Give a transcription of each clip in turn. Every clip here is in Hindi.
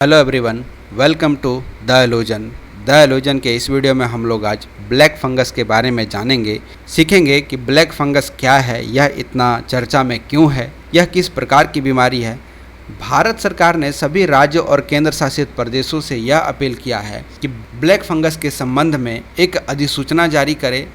Hello everyone, welcome to the एलोजन के इस वीडियो में हम लोग आज ब्लैक फंगस के बारे में जानेंगे, सीखेंगे कि ब्लैक फंगस क्या है, यह इतना चर्चा में क्यों है, यह किस प्रकार की बीमारी है। भारत सरकार ने सभी राज्य और केंद्र शासित प्रदेशों से यह अपील किया है कि ब्लैक फंगस के संबंध में एक अधिसूचना जारी करे।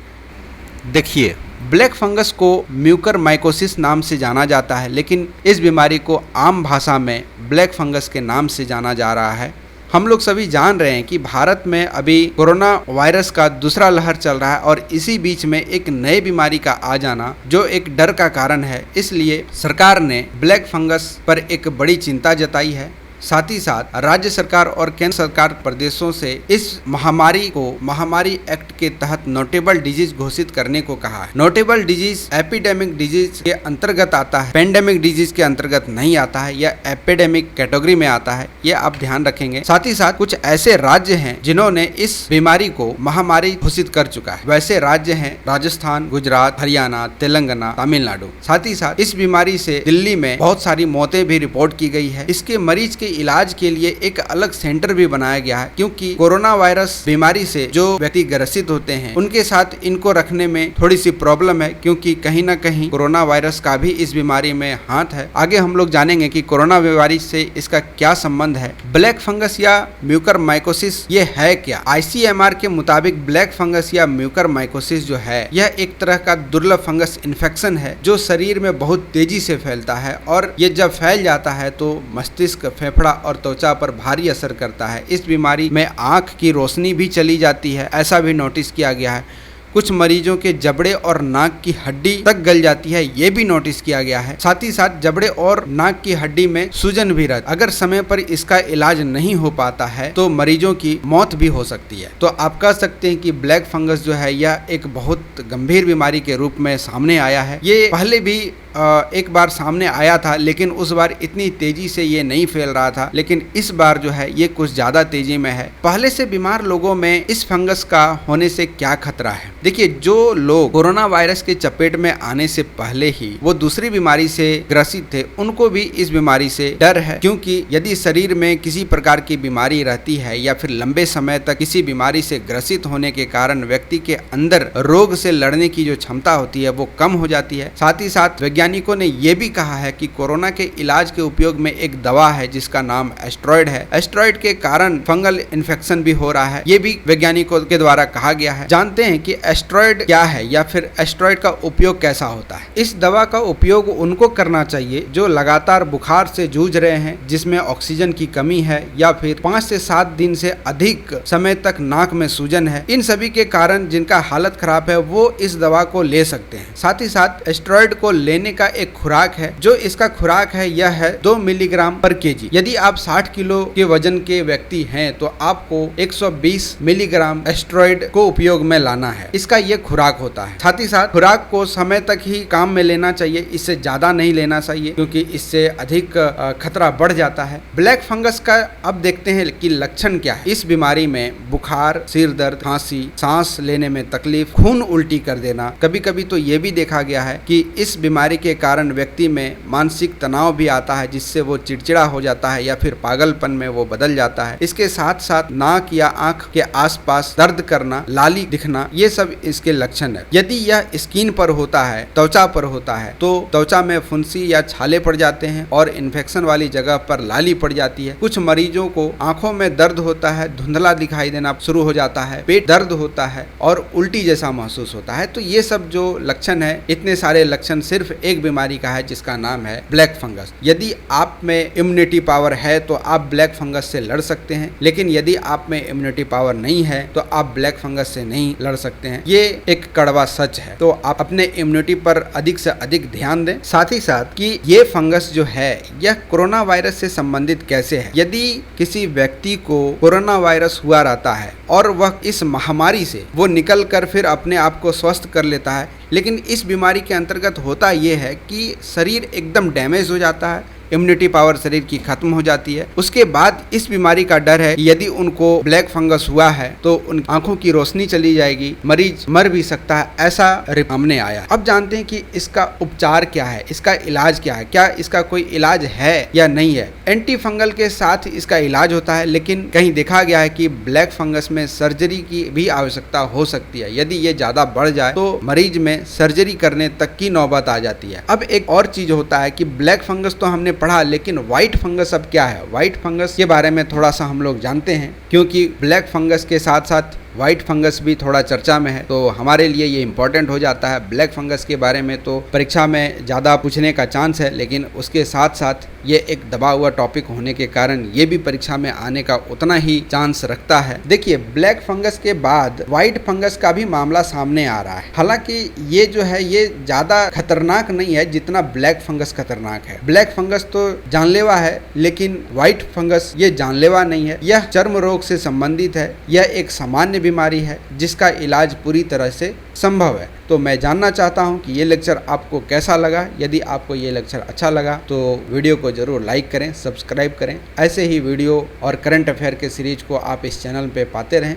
देखिए, ब्लैक फंगस को म्यूकरमाइकोसिस नाम से जाना जाता है, लेकिन इस बीमारी को आम भाषा में ब्लैक फंगस के नाम से जाना जा रहा है। हम लोग सभी जान रहे हैं कि भारत में अभी कोरोना वायरस का दूसरा लहर चल रहा है और इसी बीच में एक नए बीमारी का आ जाना जो एक डर का कारण है। इसलिए सरकार ने ब्लैक फंगस पर एक बड़ी चिंता जताई है। साथ ही साथ राज्य सरकार और केंद्र सरकार प्रदेशों से इस महामारी को महामारी एक्ट के तहत नोटेबल डिजीज घोषित करने को कहा है। नोटेबल डिजीज एपिडेमिक डिजीज के अंतर्गत आता है, पेंडेमिक डिजीज के अंतर्गत नहीं आता है। यह एपिडेमिक कैटेगरी में आता है, ये आप ध्यान रखेंगे। साथ ही साथ कुछ ऐसे राज्य हैं जिन्होंने इस बीमारी को महामारी घोषित कर चुका है। वैसे राज्य हैं राजस्थान, गुजरात, हरियाणा, तेलंगाना, तमिलनाडु। साथ ही साथ इस बीमारी से दिल्ली में बहुत सारी मौतें भी रिपोर्ट की गई है। इसके मरीज के इलाज के लिए एक अलग सेंटर भी बनाया गया है, क्योंकि कोरोना वायरस बीमारी से जो व्यक्ति ग्रसित होते हैं उनके साथ इनको रखने में थोड़ी सी प्रॉब्लम है, क्योंकि कहीं ना कहीं कोरोना वायरस का भी इस बीमारी में हाथ है। आगे हम लोग जानेंगे कि कोरोना बीमारी से इसका क्या संबंध है। ब्लैक फंगस या म्यूकरमाइकोसिस ये है क्या? ICMR के मुताबिक ब्लैक फंगस या म्यूकरमाइकोसिस जो है यह एक तरह का दुर्लभ फंगस इन्फेक्शन है जो शरीर में बहुत तेजी से फैलता है, और ये जब फैल जाता है तो मस्तिष्क, फेफड़ा और त्वचा पर भारी असर करता है। इस बीमारी में आंख की रोशनी भी चली जाती है, ऐसा भी नोटिस किया गया है। कुछ मरीजों के जबड़े और नाक की हड्डी तक गल जाती है, ये भी नोटिस किया गया है। साथ ही साथ जबड़े और नाक की हड्डी में सूजन भी रहती है। अगर समय पर इसका इलाज नहीं हो पाता है तो मरीजों की मौत भी हो सकती है। तो आप कह सकते हैं कि ब्लैक फंगस जो है यह एक बहुत गंभीर बीमारी के रूप में सामने आया है। ये पहले भी एक बार सामने आया था, लेकिन उस बार इतनी तेजी से ये नहीं फैल रहा था, लेकिन इस बार जो है ये कुछ ज्यादा तेजी में है। पहले से बीमार लोगों में इस फंगस का होने से क्या खतरा है? देखिए, जो लोग कोरोना वायरस के चपेट में आने से पहले ही वो दूसरी बीमारी से ग्रसित थे, उनको भी इस बीमारी से डर है, क्योंकि यदि शरीर में किसी प्रकार की बीमारी रहती है या फिर लंबे समय तक किसी बीमारी से ग्रसित होने के कारण व्यक्ति के अंदर रोग से लड़ने की जो क्षमता होती है वो कम हो जाती है। साथ ही साथ वैज्ञानिकों ने यह भी कहा है कि कोरोना के इलाज के उपयोग में एक दवा है जिसका नाम एस्टेरॉयड है। एस्टेरॉयड के कारण फंगल इन्फेक्शन भी हो रहा है, ये भी वैज्ञानिकों के द्वारा कहा गया है। जानते हैं कि एस्टेरॉयड क्या है या फिर एस्टेरॉयड का उपयोग कैसा होता है। इस दवा का उपयोग उनको करना चाहिए जो लगातार बुखार से जूझ रहे हैं, जिसमें ऑक्सीजन की कमी है, या फिर 5 से 7 दिन से अधिक समय तक नाक में सूजन है। इन सभी के कारण जिनका हालत खराब है वो इस दवा को ले सकते हैं। साथ ही साथ एस्टेरॉयड को लेने का एक खुराक है, जो इसका खुराक है यह है 2 मिलीग्राम पर केजी। यदि आप 60 किलो के वजन के व्यक्ति हैं तो आपको 120 मिलीग्राम एस्टेरॉयड को उपयोग में लाना है। इसका ये खुराक होता है। साथ ही साथ खुराक को समय तक ही काम में लेना चाहिए, इससे ज्यादा नहीं लेना चाहिए, क्योंकि इससे अधिक खतरा बढ़ जाता है। ब्लैक फंगस का अब देखते हैं कि लक्षण क्या है। इस बीमारी में बुखार, सिर दर्द, खांसी, सांस लेने में तकलीफ, खून उल्टी कर देना। कभी कभी तो ये भी देखा गया है कि इस बीमारी के कारण व्यक्ति में मानसिक तनाव भी आता है, जिससे वो चिड़चिड़ा हो जाता है या फिर पागलपन में वो बदल जाता है। इसके साथ साथ नाक या आंख के आसपास दर्द करना, लाली दिखना, ये सब इसके लक्षण है। यदि यह स्किन पर होता है, त्वचा पर होता है, तो त्वचा में फुंसी या छाले पड़ जाते हैं और इन्फेक्शन वाली जगह पर लाली पड़ जाती है। कुछ मरीजों को आंखों में दर्द होता है, धुंधला दिखाई देना शुरू हो जाता है, पेट दर्द होता है और उल्टी जैसा महसूस होता है। तो ये सब जो लक्षण है, इतने सारे लक्षण सिर्फ एक बीमारी का है जिसका नाम है ब्लैक फंगस। यदि आप में इम्यूनिटी पावर है तो आप ब्लैक फंगस से लड़ सकते हैं, लेकिन यदि आप में इम्यूनिटी पावर नहीं है तो आप ब्लैक फंगस से नहीं लड़ सकते हैं। ये एक कड़वा सच है। तो आप अपने इम्यूनिटी पर अधिक से अधिक ध्यान दें। साथ ही साथ कि ये फंगस जो है यह कोरोना वायरस से संबंधित कैसे है। यदि किसी व्यक्ति को कोरोना वायरस हुआ रहता है और वह इस महामारी से वो निकल कर फिर अपने आप को स्वस्थ कर लेता है, लेकिन इस बीमारी के अंतर्गत होता यह है कि शरीर एकदम डैमेज हो जाता है, इम्यूनिटी पावर शरीर की खत्म हो जाती है। उसके बाद इस बीमारी का डर है, यदि उनको ब्लैक फंगस हुआ है तो उन आंखों की रोशनी चली जाएगी, मरीज मर भी सकता है, ऐसा सामने आया। अब जानते हैं कि इसका उपचार क्या है, इसका इलाज क्या है, क्या इसका कोई इलाज है या नहीं है। एंटी फंगल के साथ इसका इलाज होता है, लेकिन कहीं देखा गया है कि ब्लैक फंगस में सर्जरी की भी आवश्यकता हो सकती है। यदि ये ज्यादा बढ़ जाए तो मरीज में सर्जरी करने तक की नौबत आ जाती है। अब एक और चीज होता है कि ब्लैक फंगस तो हमने पढ़ा, लेकिन व्हाइट फंगस अब क्या है। व्हाइट फंगस के बारे में थोड़ा सा हम लोग जानते हैं, क्योंकि ब्लैक फंगस के साथ साथ व्हाइट फंगस भी थोड़ा चर्चा में है, तो हमारे लिए ये इंपॉर्टेंट हो जाता है। ब्लैक फंगस के बारे में तो परीक्षा में ज़्यादा पूछने का चांस है, लेकिन उसके साथ साथ ये एक दबा हुआ टॉपिक होने के कारण ये भी परीक्षा में आने का उतना ही चांस रखता है। देखिए, ब्लैक फंगस के बाद व्हाइट फंगस का भी मामला सामने आ रहा है। हालांकि ये जो है ये ज़्यादा खतरनाक नहीं है जितना ब्लैक फंगस खतरनाक है। ब्लैक फंगस तो जानलेवा है, लेकिन व्हाइट फंगस ये जानलेवा नहीं है। यह चर्म रोग से संबंधित है। यह एक सामान्य बीमारी है जिसका इलाज पूरी तरह से संभव है। तो मैं जानना चाहता हूं कि ये लेक्चर आपको कैसा लगा। यदि आपको ये लेक्चर अच्छा लगा तो वीडियो को जरूर लाइक करें, सब्सक्राइब करें। ऐसे ही वीडियो और करंट अफेयर के सीरीज को आप इस चैनल पे पाते रहें।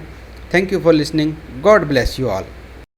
Thank you for listening. God bless you all.